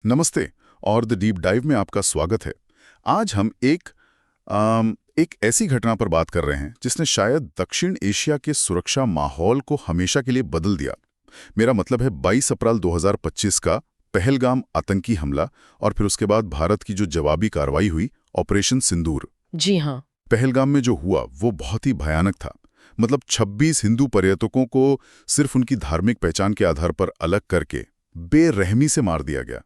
नमस्ते और the deep dive में आपका स्वागत है। आज हम एक ऐसी घटना पर बात कर रहे हैं जिसने शायद दक्षिण एशिया के सुरक्षा माहौल को हमेशा के लिए बदल दिया। मेरा मतलब है 22 अप्रैल 2025 का पहलगाम आतंकी हमला और फिर उसके बाद भारत की जो जवाबी कार्रवाई हुई, ऑपरेशन सिंदूर। जी हाँ। पहलगाम में जो हुआ वो बहुत ही भयानक था। मतलब 26 हिंदू पर्यटकों को सिर्फ उनकी धार्मिक पहचान के आधार पर अलग करके बेरहमी से मार दिया गया।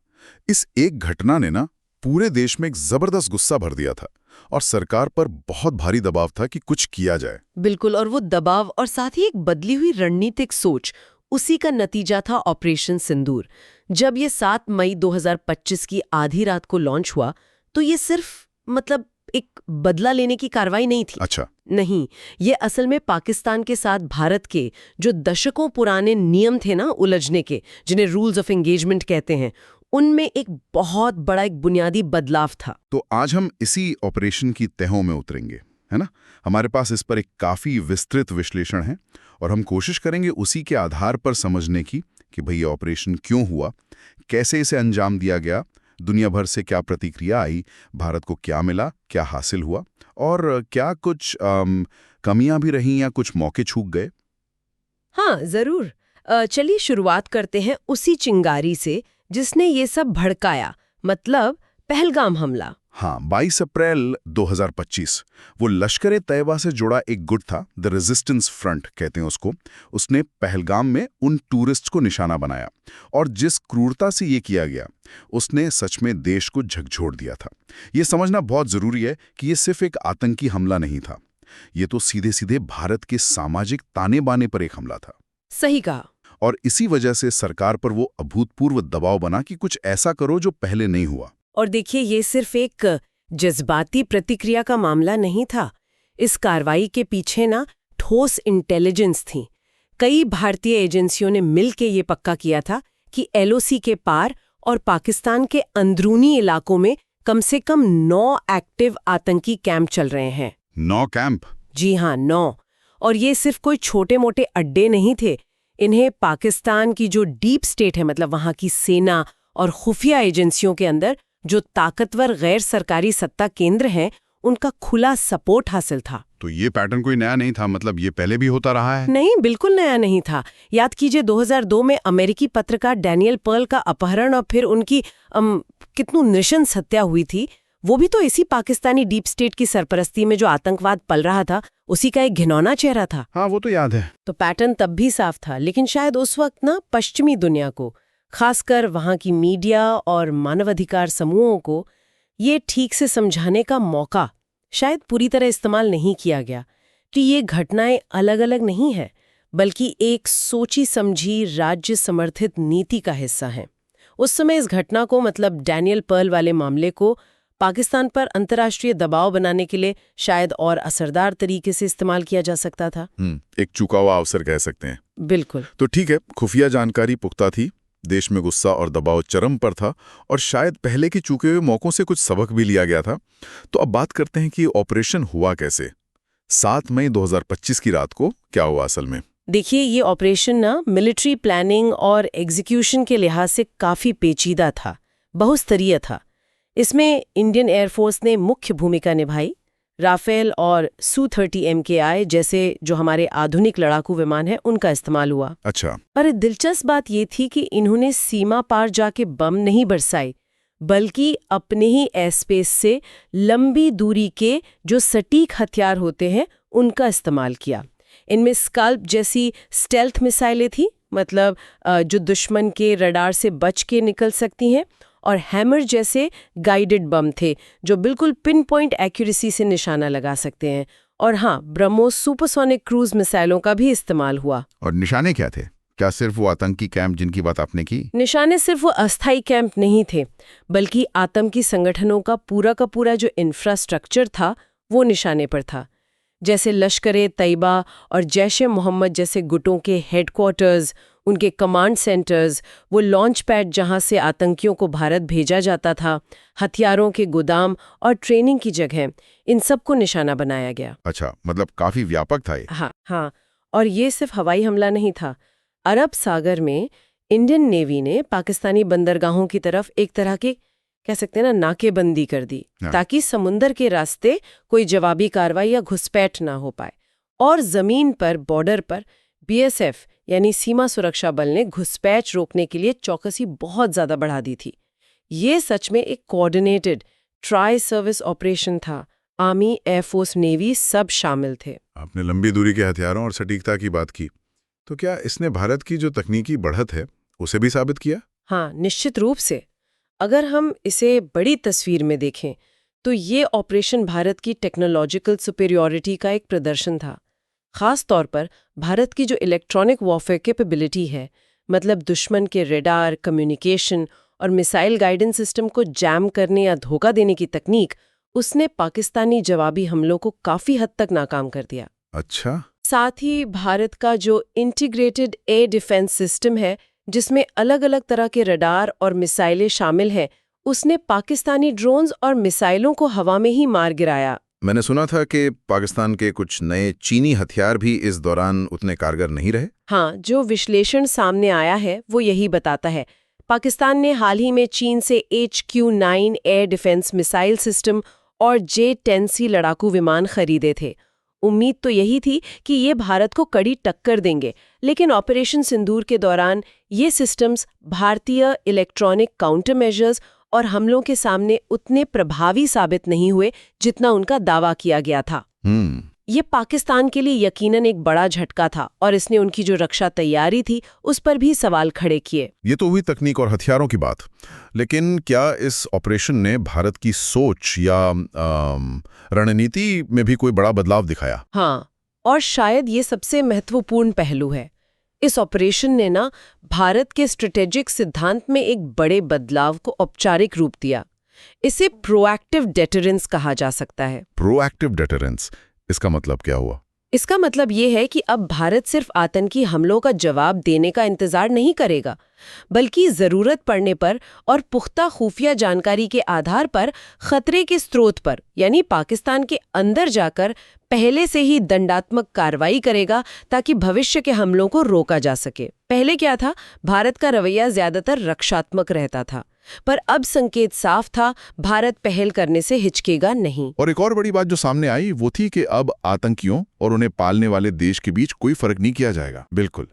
इस एक घटना ने ना पूरे देश में एक जबरदस्त गुस्सा भर दिया था और सरकार पर बहुत भारी दबाव था कि कुछ किया जाए। बिल्कुल, और वो दबाव और साथ ही एक बदली हुई रणनीतिक सोच, उसी का नतीजा था ऑपरेशन सिंदूर। जब ये 7 मई 2025 की आधी रात को लॉन्च हुआ तो ये सिर्फ एक बदला लेने की कार्रवाई नहीं थी। अच्छा। नहीं, ये असल में पाकिस्तान के साथ भारत के जो दशकों पुराने नियम थे ना उलझने के, जिन्हें रूल्स ऑफ एंगेजमेंट कहते हैं, उनमें एक बहुत बड़ा एक बुनियादी बदलाव था। तो आज हम इसी ऑपरेशन की तहों में उतरेंगे, है ना। हमारे पास इस पर एक काफी विस्तृत विश्लेषण है और हम कोशिश करेंगे उसी के आधार पर समझने की कि भाई ये ऑपरेशन क्यों हुआ, कैसे इसे अंजाम दिया गया, दुनिया भर से क्या प्रतिक्रिया आई, भारत को क्या मिला, क्या हासिल हुआ और क्या कुछ कमियां भी रहीं या कुछ मौके छूट गए। हाँ, जरूर। चलिए शुरुआत करते हैं उसी चिंगारी से जिसने ये सब भड़काया, मतलब पहलगाम हमला। हाँ, 22 अप्रैल 2025 वो लश्कर ए तैयबा से जुड़ा एक गुट था, द रेजिस्टेंस फ्रंट कहते हैं उसको। उसने पहलगाम में उन टूरिस्ट को निशाना बनाया और जिस क्रूरता से ये किया गया, उसने सच में देश को झकझोर दिया था। ये समझना बहुत जरूरी है कि ये सिर्फ एक आतंकी हमला नहीं था, ये तो सीधे सीधे भारत के सामाजिक ताने बाने पर एक हमला था। सही कहा। और इसी वजह से सरकार पर वो अभूतपूर्व दबाव बना कि कुछ ऐसा करो जो पहले नहीं हुआ। और देखिए, ये सिर्फ एक जज्बाती प्रतिक्रिया का मामला नहीं था। इस कार्रवाई के पीछे ना ठोस इंटेलिजेंस थी। कई भारतीय एजेंसियों ने मिलकर ये पक्का किया था कि एलओसी के पार और पाकिस्तान के अंदरूनी इलाकों में कम से कम 9 एक्टिव आतंकी कैंप चल रहे हैं। 9 कैंप? जी हाँ, 9। और ये सिर्फ कोई छोटे मोटे अड्डे नहीं थे। इन्हें पाकिस्तान की जो डीप स्टेट है, मतलब वहाँ की सेना और खुफिया एजेंसियों के अंदर जो ताकतवर गैर सरकारी सत्ता केंद्र हैं, उनका खुला सपोर्ट हासिल था। तो ये पैटर्न कोई नया नहीं था, मतलब ये पहले भी होता रहा है? नहीं, बिल्कुल नया नहीं था। याद कीजिए 2002 में अमेरिकी पत्रकार डैनियल पर्ल का अपहरण और फिर उनकी कितनी नृशंस हत्या हुई थी। वो भी तो इसी पाकिस्तानी डीप स्टेट की सरपरस्ती में जो आतंकवाद पल रहा था, उसी का एक घिनौना चेहरा था। हाँ, वो तो याद है। तो पैटर्न तब भी साफ था, लेकिन शायद उस वक्त ना पश्चिमी दुनिया को, खासकर वहां की मीडिया और मानवाधिकार समूहों को, ये ठीक से समझाने का मौका शायद पूरी तरह इस्तेमाल नहीं किया गया कि ये घटनाएं अलग अलग नहीं है, बल्कि एक सोची समझी राज्य समर्थित नीति का हिस्सा है। उस समय इस घटना को, मतलब डैनियल पर्ल वाले मामले को, पाकिस्तान पर अंतर्राष्ट्रीय दबाव बनाने के लिए शायद और असरदार तरीके से इस्तेमाल किया जा सकता था। एक चुका हुआ अवसर कह सकते हैं। बिल्कुल। तो ठीक है, खुफिया जानकारी पुख्ता थी, देश में गुस्सा और दबाव चरम पर था और शायद पहले के चुके हुए मौकों से कुछ सबक भी लिया गया था। तो अब बात करते हैं कि ऑपरेशन हुआ कैसे। 7 मई 2025 की रात को क्या हुआ असल में? देखिए, ये ऑपरेशन ना मिलिट्री प्लानिंग और एग्जीक्यूशन के लिहाज से काफी पेचीदा था, बहुस्तरीय था। इसमें इंडियन एयरफोर्स ने मुख्य भूमिका निभाई। राफेल और Su-30 MKI जैसे जो हमारे आधुनिक लड़ाकू विमान हैं, उनका इस्तेमाल हुआ। अच्छा। पर दिलचस्प बात ये थी कि इन्होंने सीमा पार जाके बम नहीं बरसाए, बल्कि अपने ही एयरस्पेस से लंबी दूरी के जो सटीक हथियार होते हैं, उनका इस्तेमाल किया। इनमें स्कल्प जैसी स्टेल्थ मिसाइलें थी, मतलब जो दुश्मन के रडार से बच के निकल सकती हैं, और हैमर जैसे गाइडेड बम थे जो बिल्कुल पिन पॉइंट एक्यूरेसी से निशाना लगा सकते हैं। और हाँ, ब्रह्मोस सुपरसोनिक क्रूज मिसाइलों का भी इस्तेमाल हुआ। और निशाने क्या थे? क्या सिर्फ वो आतंकी कैंप जिनकी बात आपने की? निशाने सिर्फ वो अस्थायी कैंप नहीं थे, बल्कि आतंकी संगठनों का पूरा जो इंफ्रास्ट्रक्चर था, वो निशाने पर था। जैसे लश्कर-ए-तैयबा और जैश-ए-मोहम्मद जैसे गुटों के हेडक्वार्टर्स, उनके कमांड सेंटर्स, वो लॉन्च पैड जहां से आतंकियों को भारत भेजा जाता था, हथियारों के गोदाम और ट्रेनिंग की जगह, इन सब को निशाना बनाया गया। अच्छा, मतलब काफी व्यापक था ये। हाँ। और ये सिर्फ हवाई हमला नहीं था। अरब सागर में इंडियन नेवी ने पाकिस्तानी बंदरगाहों की तरफ एक तरह की कह सकते हैं ना नाकेबंदी कर दी, ताकि समुंदर के रास्ते कोई जवाबी कार्रवाई या घुसपैठ ना हो पाए। और जमीन पर बॉर्डर पर बीएसएफ यानी सीमा सुरक्षा बल ने घुसपैठ रोकने के लिए चौकसी बहुत ज्यादा बढ़ा दी थी। ये सच में एक कोऑर्डिनेटेड ट्राई सर्विस ऑपरेशन था। आर्मी, एयरफोर्स, नेवी सब शामिल थे। आपने लंबी दूरी के हथियारों और सटीकता की बात की, तो क्या इसने भारत की जो तकनीकी बढ़त है उसे भी साबित किया? हाँ, निश्चित रूप से। अगर हम इसे बड़ी तस्वीर में देखें तो ये ऑपरेशन भारत की टेक्नोलॉजिकल सुपेरियॉरिटी का एक प्रदर्शन था। खास तौर पर भारत की जो इलेक्ट्रॉनिक वॉरफेयर कैपेबिलिटी है, मतलब दुश्मन के रेडार, कम्युनिकेशन और मिसाइल गाइडेंस सिस्टम को जैम करने या धोखा देने की तकनीक, उसने पाकिस्तानी जवाबी हमलों को काफी हद तक नाकाम कर दिया। अच्छा। साथ ही भारत का जो इंटीग्रेटेड एयर डिफेंस सिस्टम है, जिसमें अलग अलग तरह के रडार और मिसाइलें शामिल हैं, उसने पाकिस्तानी ड्रोन्स और मिसाइलों को हवा में ही मार गिराया। मैंने सुना था कि पाकिस्तान के कुछ नए चीनी हथियार भी इस दौरान उतने कारगर नहीं रहे। हाँ, जो विश्लेषण सामने आया है वो यही बताता है। पाकिस्तान ने हाल ही में चीन से HQ-9 air defence missile system और J-10C लड़ाकू विमान खरीदे थे। उम्मीद तो यही थी कि ये भारत को कड़ी टक्कर देंगे, लेकिन ऑपरेशन सिंदूर के दौरान ये सिस्टम्स भारतीय इलेक्ट्रॉनिक काउंटर मेजर्स और हमलों के सामने उतने प्रभावी साबित नहीं हुए जितना उनका दावा किया गया था। ये पाकिस्तान के लिए यकीनन एक बड़ा झटका था और इसने उनकी जो रक्षा तैयारी थी उस पर भी सवाल खड़े किए। ये तो हुई तकनीक और हथियारों की बात, लेकिन क्या इस ऑपरेशन ने भारत की सोच या रणनीति में भी कोई बड़ा बदलाव दिखाया? हाँ, और शायद ये सबसे महत्वपूर्ण पहलू है। इस ऑपरेशन ने ना भारत के स्ट्रेटेजिक सिद्धांत में एक बड़े बदलाव को औपचारिक रूप दिया। इसे प्रोएक्टिव डेटरेंस कहा जा सकता है। प्रोएक्टिव डेटरेंस, इसका मतलब क्या हुआ? इसका मतलब ये है कि अब भारत सिर्फ आतंकी हमलों का जवाब देने का इंतजार नहीं करेगा, बल्कि जरूरत पड़ने पर और पुख्ता खुफिया जानकारी के आधार पर खतरे के स्रोत पर यानी पाकिस्तान के अंदर जाकर पहले से ही दंडात्मक कार्रवाई करेगा, ताकि भविष्य के हमलों को रोका जा सके। पहले क्या था, भारत का रवैया ज्यादातर रक्षात्मक रहता था, पर अब संकेत साफ था, भारत पहल करने से हिचकेगा नहीं। और एक और बड़ी बात जो सामने आई वो थी कि अब आतंकियों और उन्हें पालने वाले देश के बीच कोई फर्क नहीं किया जाएगा। बिल्कुल,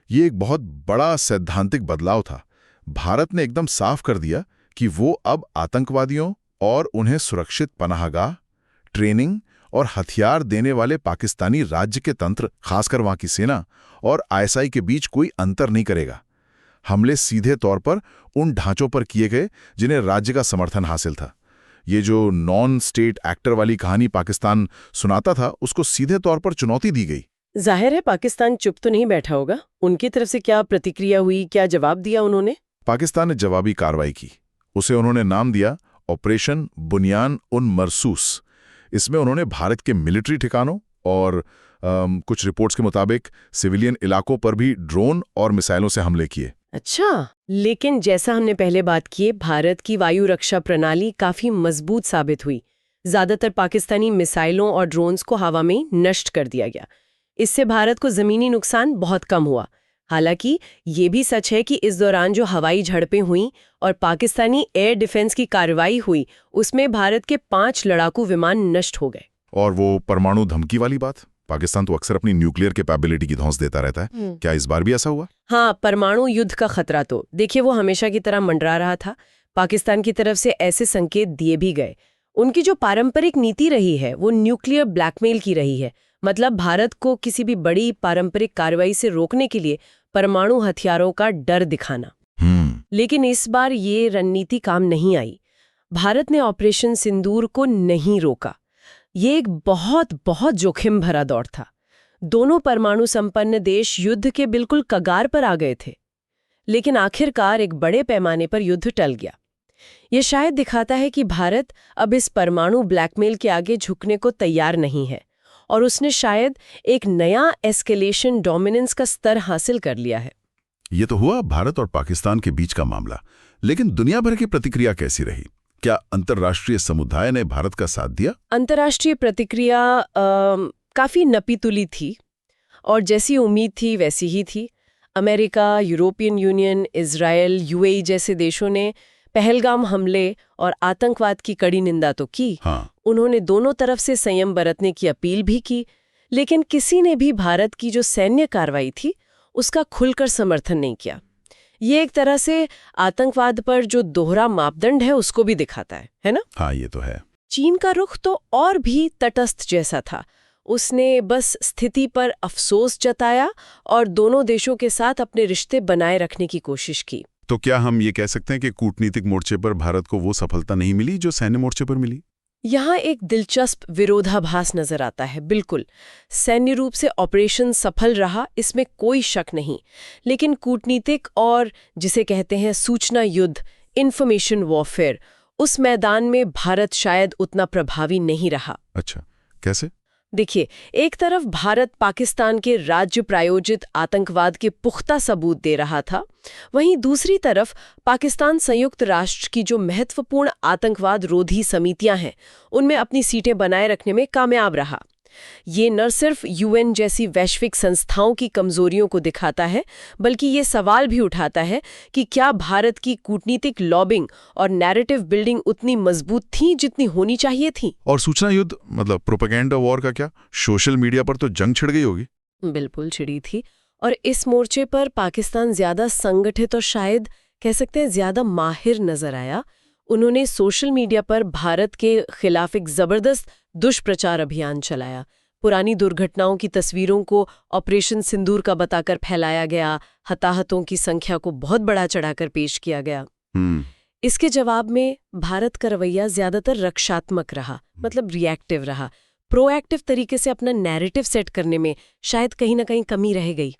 ये एक बहुत बड़ा सैद्धांतिक बदलाव था। भारत ने एकदम साफ कर दिया कि वो अब आतंकवादियों और उन्हें सुरक्षित पनाहगाह, ट्रेनिंग और हथियार देने वाले पाकिस्तानी राज्य के तंत्र, खासकर वहां की सेना और ISI के बीच कोई अंतर नहीं करेगा। हमले सीधे तौर पर उन ढांचों पर किए गए जिन्हें राज्य का समर्थन हासिल था। ये जो नॉन स्टेट एक्टर वाली कहानी पाकिस्तान सुनाता था, उसको सीधे तौर पर चुनौती दी गई। जाहिर है पाकिस्तान चुप तो नहीं बैठा होगा। उनकी तरफ से क्या प्रतिक्रिया हुई, क्या जवाब दिया उन्होंने? पाकिस्तान ने जवाबी कार्रवाई की। उसे उन्होंने नाम दिया ऑपरेशन बुनियान उन मरसूस। इसमें उन्होंने भारत के मिलिट्री ठिकानों और कुछ रिपोर्ट्स के मुताबिक सिविलियन इलाकों पर भी ड्रोन और मिसाइलों से हमले किए। अच्छा, लेकिन जैसा हमने पहले बात की, भारत की वायु रक्षा प्रणाली काफी मजबूत साबित हुई। ज्यादातर पाकिस्तानी मिसाइलों और ड्रोन्स को हवा में नष्ट कर दिया गया। इससे भारत को जमीनी नुकसान बहुत कम हुआ। हालांकि ये भी सच है कि इस दौरान जो हवाई झड़पें हुईं और पाकिस्तानी एयर डिफेंस की कार्रवाई हुई, उसमें भारत के 5 लड़ाकू विमान नष्ट हो गए। और वो परमाणु धमकी वाली बात, पाकिस्तान तो अक्सर अपनी न्यूक्लियर कैपेबिलिटी की धौंस देता रहता है। क्या इस बार भी ऐसा हुआ? हाँ, परमाणु युद्ध का खतरा तो देखिए वो हमेशा की तरह मंडरा रहा था। पाकिस्तान की तरफ से ऐसे संकेत दिए भी गए। उनकी जो पारंपरिक नीति रही है वो न्यूक्लियर ब्लैकमेल की रही है। मतलब भारत को किसी भी बड़ी पारंपरिक कार्रवाई से रोकने के लिए परमाणु हथियारों का डर दिखाना। लेकिन इस बार ये रणनीति काम नहीं आई। भारत ने ऑपरेशन सिंदूर को नहीं रोका। ये एक बहुत बहुत जोखिम भरा दौर था। दोनों परमाणु संपन्न देश युद्ध के बिल्कुल कगार पर आ गए थे। लेकिन आखिरकार एक बड़े पैमाने पर युद्ध टल गया। ये शायद दिखाता है कि भारत अब इस परमाणु ब्लैकमेल के आगे झुकने को तैयार नहीं है और उसने शायद एक नया एस्केलेशन डोमिनेंस का स्तर हासिल कर लिया है। ये तो हुआ भारत और पाकिस्तान के बीच का मामला, लेकिन दुनिया भर की प्रतिक्रिया कैसी रही? क्या अंतर्राष्ट्रीय समुदाय ने भारत का साथ दिया? अंतर्राष्ट्रीय प्रतिक्रिया काफी नपी तुली थी और जैसी उम्मीद थी वैसी ही थी। America, European union, Israel, UAE जैसे देशों ने पहलगाम हमले और आतंकवाद की कड़ी निंदा तो की। उन्होंने दोनों तरफ से संयम बरतने की अपील भी की, लेकिन किसी ने भी भारत की जो सैन्य कार्रवाई थी उसका खुलकर समर्थन नहीं किया। ये एक तरह से आतंकवाद पर जो दोहरा मापदंड है उसको भी दिखाता है ना? हाँ, ये तो है। चीन का रुख तो और भी तटस्थ जैसा था। उसने बस स्थिति पर अफसोस जताया और दोनों देशों के साथ अपने रिश्ते बनाए रखने की कोशिश की। तो क्या हम ये कह सकते हैं कि कूटनीतिक मोर्चे पर भारत को वो सफलता नहीं मिली जो सैन्य मोर्चे पर मिली? यहाँ एक दिलचस्प विरोधाभास नजर आता है। बिल्कुल, सैन्य रूप से ऑपरेशन सफल रहा, इसमें कोई शक नहीं, लेकिन कूटनीतिक और जिसे कहते हैं सूचना युद्ध, इंफॉर्मेशन वॉरफेयर, उस मैदान में भारत शायद उतना प्रभावी नहीं रहा। अच्छा, कैसे? देखिए, एक तरफ भारत पाकिस्तान के राज्य प्रायोजित आतंकवाद के पुख्ता सबूत दे रहा था, वहीं दूसरी तरफ पाकिस्तान संयुक्त राष्ट्र की जो महत्वपूर्ण आतंकवाद रोधी समितियां हैं, उनमें अपनी सीटें बनाए रखने में कामयाब रहा। ये न सिर्फ यूएन जैसी वैश्विक संस्थाओं की कमजोरियों को दिखाता है, बल्कि ये सवाल भी उठाता है कि क्या भारत की कूटनीतिक लॉबिंग और नैरेटिव बिल्डिंग उतनी मजबूत थी जितनी होनी चाहिए थी। और सूचना युद्ध मतलब प्रोपेगेंडा वॉर का क्या? सोशल मीडिया पर तो जंग छिड़ गई होगी। बिल्कुल छिड़ी थी, और इस मोर्चे पर पाकिस्तान ज्यादा संगठित और शायद कह सकते हैं ज्यादा माहिर नजर आया। उन्होंने सोशल मीडिया पर भारत के खिलाफ एक जबरदस्त दुष्प्रचार अभियान चलाया। पुरानी दुर्घटनाओं की तस्वीरों को ऑपरेशन सिंदूर का बताकर फैलाया गया, हताहतों की संख्या को बहुत बड़ा चढ़ाकर पेश किया गया। इसके जवाब में भारत का रवैया ज्यादातर रक्षात्मक रहा, मतलब रिएक्टिव रहा। प्रोएक्टिव तरीके से अपना नैरेटिव सेट करने में शायद कहीं ना कहीं कमी रह गई।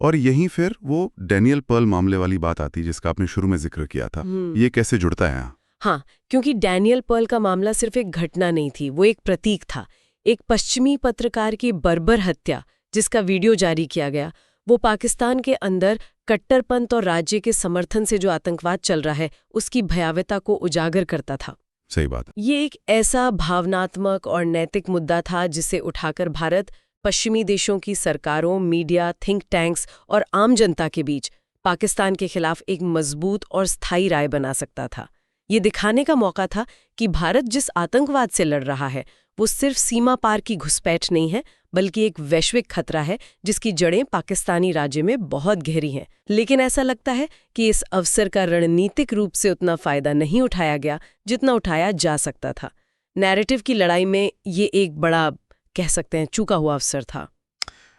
और यहीं फिर वो डैनियल पर्ल मामले वाली बात आती जिसका आपने शुरू में जिक्र किया था। ये कैसे जुड़ता है यहाँ? हाँ, क्योंकि डैनियल पर्ल का मामला सिर्फ एक घटना नहीं थी, वो एक प्रतीक था। एक पश्चिमी पत्रकार की बर्बर हत्या, जिसका वीडियो जारी किया गया, वो पाकिस्तान के अंदर कट्टरपंथ और राज्य के समर्थन से जो आतंकवाद चल रहा है उसकी भयावहता को उजागर करता था। सही बात। ये एक ऐसा भावनात्मक और नैतिक मुद्दा था जिसे उठाकर भारत पश्चिमी देशों की सरकारों, मीडिया, थिंक टैंक्स और आम जनता के बीच पाकिस्तान के खिलाफ एक मजबूत और स्थायी राय बना सकता था। ये दिखाने का मौका था कि भारत जिस आतंकवाद से लड़ रहा है वो सिर्फ सीमा पार की घुसपैठ नहीं है, बल्कि एक वैश्विक खतरा है जिसकी जड़ें पाकिस्तानी राज्य में बहुत गहरी हैं। लेकिन ऐसा लगता है कि इस अवसर का रणनीतिक रूप से उतना फायदा नहीं उठाया गया जितना उठाया जा सकता था। नैरेटिव की लड़ाई में ये एक बड़ा, कह सकते हैं, चूका हुआ अवसर था।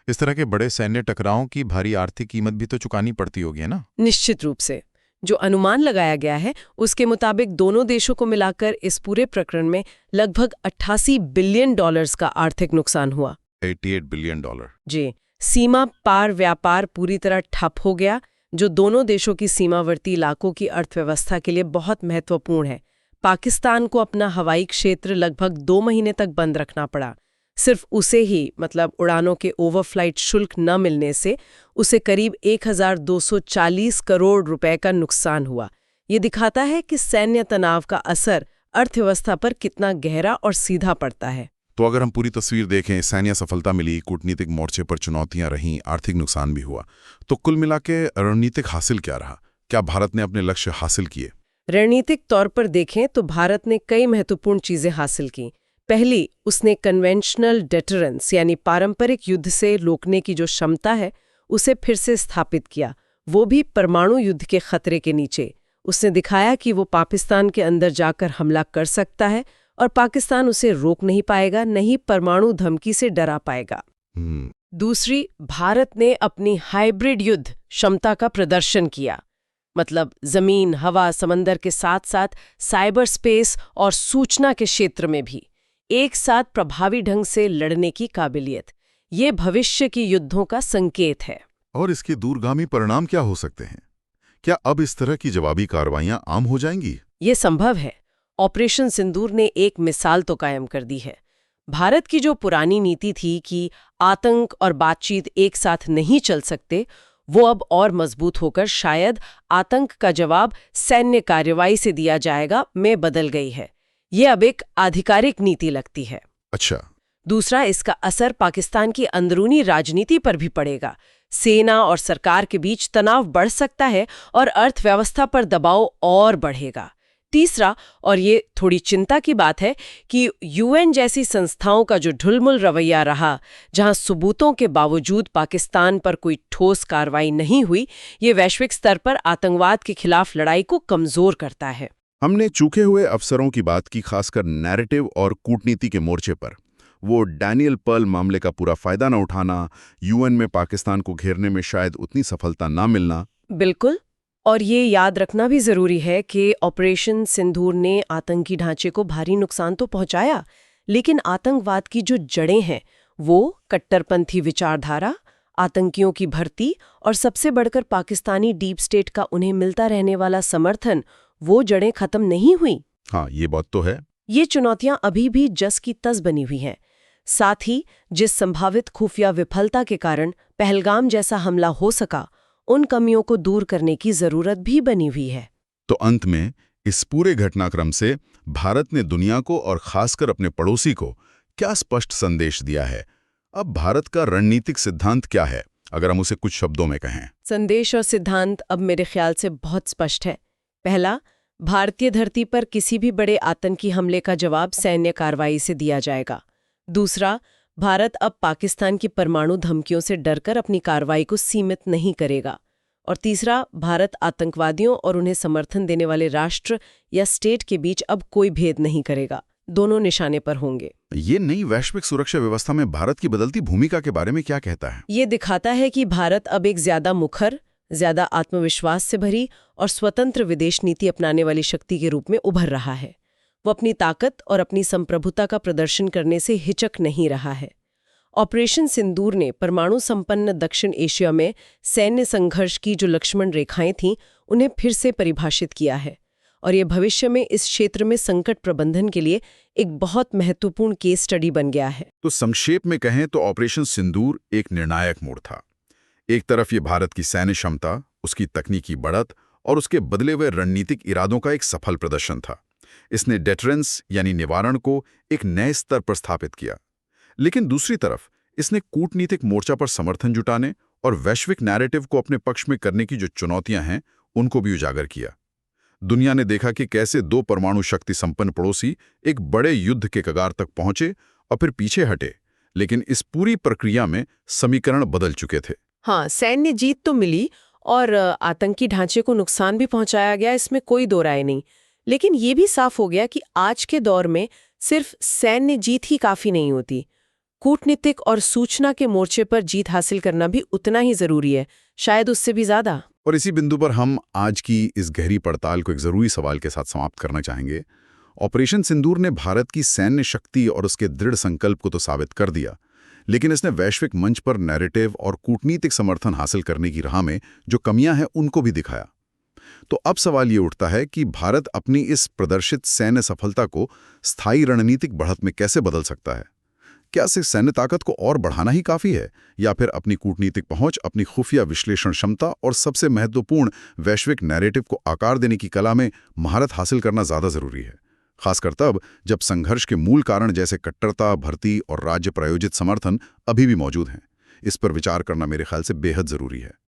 इस तरह के बड़े सैन्य टकरावों की भारी आर्थिक कीमत भी तो चुकानी पड़ती होगी, है ना? निश्चित रूप से। जो अनुमान लगाया गया है उसके मुताबिक दोनों देशों को मिलाकर इस पूरे प्रकरण में लगभग 88 बिलियन डॉलर्स का आर्थिक नुकसान हुआ। 88 बिलियन डॉलर। जी। सीमा पार व्यापार पूरी तरह ठप हो गया, जो दोनों देशों की सीमावर्ती इलाकों की अर्थव्यवस्था के लिए बहुत महत्वपूर्ण है। पाकिस्तान को अपना हवाई क्षेत्र लगभग 2 महीने तक बंद रखना पड़ा। सिर्फ उसे ही, मतलब उड़ानों के ओवरफ्लाइट शुल्क न मिलने से उसे करीब 1240 करोड़ रुपए का नुकसान हुआ। ये दिखाता है कि सैन्य तनाव का असर अर्थव्यवस्था पर कितना गहरा और सीधा पड़ता है। तो अगर हम पूरी तस्वीर देखें, सैन्य सफलता मिली, कूटनीतिक मोर्चे पर चुनौतियां रहीं, आर्थिक नुकसान भी हुआ, तो कुल मिला के रणनीतिक हासिल क्या रहा? क्या भारत ने अपने लक्ष्य हासिल किए? रणनीतिक तौर पर देखें तो भारत ने कई महत्वपूर्ण चीजें हासिल की। पहली, उसने कन्वेंशनल डेटरेंस यानी पारंपरिक युद्ध से रोकने की जो क्षमता है उसे फिर से स्थापित किया, वो भी परमाणु युद्ध के खतरे के नीचे। उसने दिखाया कि वो पाकिस्तान के अंदर जाकर हमला कर सकता है और पाकिस्तान उसे रोक नहीं पाएगा, नहीं परमाणु धमकी से डरा पाएगा। दूसरी, भारत ने अपनी हाइब्रिड युद्ध क्षमता का प्रदर्शन किया, मतलब जमीन, हवा, समंदर के साथ साथ साइबर स्पेस और सूचना के क्षेत्र में भी एक साथ प्रभावी ढंग से लड़ने की काबिलियत। ये भविष्य की युद्धों का संकेत है। और इसके दूरगामी परिणाम क्या हो सकते हैं? क्या अब इस तरह की जवाबी कार्रवाइयां आम हो जाएंगी? ये संभव है। ऑपरेशन सिंदूर ने एक मिसाल तो कायम कर दी है। भारत की जो पुरानी नीति थी कि आतंक और बातचीत एक साथ नहीं चल सकते, वो अब और मजबूत होकर शायद आतंक का जवाब सैन्य कार्रवाई से दिया जाएगा में बदल गई है। ये अब एक आधिकारिक नीति लगती है। अच्छा। दूसरा, इसका असर पाकिस्तान की अंदरूनी राजनीति पर भी पड़ेगा। सेना और सरकार के बीच तनाव बढ़ सकता है और अर्थव्यवस्था पर दबाव और बढ़ेगा। तीसरा, और ये थोड़ी चिंता की बात है, कि यूएन जैसी संस्थाओं का जो ढुलमुल रवैया रहा, जहां सबूतों के बावजूद पाकिस्तान पर कोई ठोस कार्रवाई नहीं हुई, ये वैश्विक स्तर पर आतंकवाद के खिलाफ लड़ाई को कमजोर करता है। हमने चूके हुए अफसरों की बात की, खासकर नैरेटिव और कूटनीति के मोर्चे पर। वो डैनियल पर्ल मामले का पूरा फायदा न उठाना, यूएन में पाकिस्तान को घेरने में शायद उतनी सफलता ना मिलना। बिल्कुल। और ये याद रखना भी जरूरी है कि ऑपरेशन सिंदूर ने आतंकी ढांचे को भारी नुकसान तो पहुंचाया, लेकिन आतंकवाद की जो जड़ें हैं, वो कट्टरपंथी विचारधारा, आतंकियों की भर्ती और सबसे बढ़कर पाकिस्तानी डीप स्टेट का उन्हें मिलता रहने वाला समर्थन, वो जड़ें खत्म नहीं हुई। हाँ, ये बात तो है। ये चुनौतियां अभी भी जस की तस बनी हुई हैं। साथ ही जिस संभावित खुफिया विफलता के कारण पहलगाम जैसा हमला हो सका, उन कमियों को दूर करने की जरूरत भी बनी हुई है। तो अंत में इस पूरे घटनाक्रम से भारत ने दुनिया को और खासकर अपने पड़ोसी को क्या स्पष्ट संदेश दिया है? अब भारत का रणनीतिक सिद्धांत क्या है, अगर हम उसे कुछ शब्दों में कहें? संदेश और सिद्धांत अब मेरे ख्याल से बहुत स्पष्ट है। पहला, भारतीय धरती पर किसी भी बड़े आतंकी हमले का जवाब सैन्य कार्रवाई से दिया जाएगा। दूसरा, भारत अब पाकिस्तान की परमाणु धमकियों से डरकर अपनी कार्रवाई को सीमित नहीं करेगा। और तीसरा, भारत आतंकवादियों और उन्हें समर्थन देने वाले राष्ट्र या स्टेट के बीच अब कोई भेद नहीं करेगा, दोनों निशाने पर होंगे। ये नई वैश्विक सुरक्षा व्यवस्था में भारत की बदलती भूमिका के बारे में क्या कहता है? ये दिखाता है कि भारत अब एक ज्यादा मुखर, ज्यादा आत्मविश्वास से भरी और स्वतंत्र विदेश नीति अपनाने वाली शक्ति के रूप में उभर रहा है। वो अपनी ताकत और अपनी संप्रभुता का प्रदर्शन करने से हिचक नहीं रहा है। ऑपरेशन सिंदूर ने परमाणु संपन्न दक्षिण एशिया में सैन्य संघर्ष की जो लक्ष्मण रेखाएं थीं, उन्हें फिर से परिभाषित किया है, और ये भविष्य में इस क्षेत्र में संकट प्रबंधन के लिए एक बहुत महत्वपूर्ण केस स्टडी बन गया है। तो संक्षेप में कहें तो ऑपरेशन सिंदूर एक निर्णायक मोड़ था। एक तरफ ये भारत की सैन्य क्षमता, उसकी तकनीकी बढ़त और उसके बदले हुए रणनीतिक इरादों का एक सफल प्रदर्शन था। इसने डेटरेंस यानी निवारण को एक नए स्तर पर स्थापित किया। लेकिन दूसरी तरफ इसने कूटनीतिक मोर्चा पर समर्थन जुटाने और वैश्विक नैरेटिव को अपने पक्ष में करने की जो चुनौतियां हैं, उनको भी उजागर किया। दुनिया ने देखा कि कैसे दो परमाणु शक्ति संपन्न पड़ोसी एक बड़े युद्ध के कगार तक पहुंचे और फिर पीछे हटे, लेकिन इस पूरी प्रक्रिया में समीकरण बदल चुके थे। हाँ, सैन्य जीत तो मिली और आतंकी ढांचे को नुकसान भी पहुंचाया गया, इसमें कोई दो राय नहीं। लेकिन ये भी साफ हो गया कि आज के दौर में सिर्फ सैन्य जीत ही काफी नहीं होती। कूटनीतिक और सूचना के मोर्चे पर जीत हासिल करना भी उतना ही जरूरी है, शायद उससे भी ज्यादा। और इसी बिंदु पर हम आज की इस गहरी पड़ताल को एक जरूरी सवाल के साथ समाप्त करना चाहेंगे। ऑपरेशन सिंदूर ने भारत की सैन्य शक्ति और उसके दृढ़ संकल्प को तो साबित कर दिया, लेकिन इसने वैश्विक मंच पर नैरेटिव और कूटनीतिक समर्थन हासिल करने की राह में जो कमियां हैं, उनको भी दिखाया। तो अब सवाल ये उठता है कि भारत अपनी इस प्रदर्शित सैन्य सफलता को स्थायी रणनीतिक बढ़त में कैसे बदल सकता है? क्या सिर्फ सैन्य ताकत को और बढ़ाना ही काफी है, या फिर अपनी कूटनीतिक पहुंच, अपनी खुफिया विश्लेषण क्षमता और सबसे महत्वपूर्ण वैश्विक नैरेटिव को आकार देने की कला में महारत हासिल करना ज्यादा जरूरी है? खासकर तब जब संघर्ष के मूल कारण जैसे कट्टरता, भर्ती और राज्य प्रायोजित समर्थन अभी भी मौजूद हैं। इस पर विचार करना मेरे ख्याल से बेहद जरूरी है।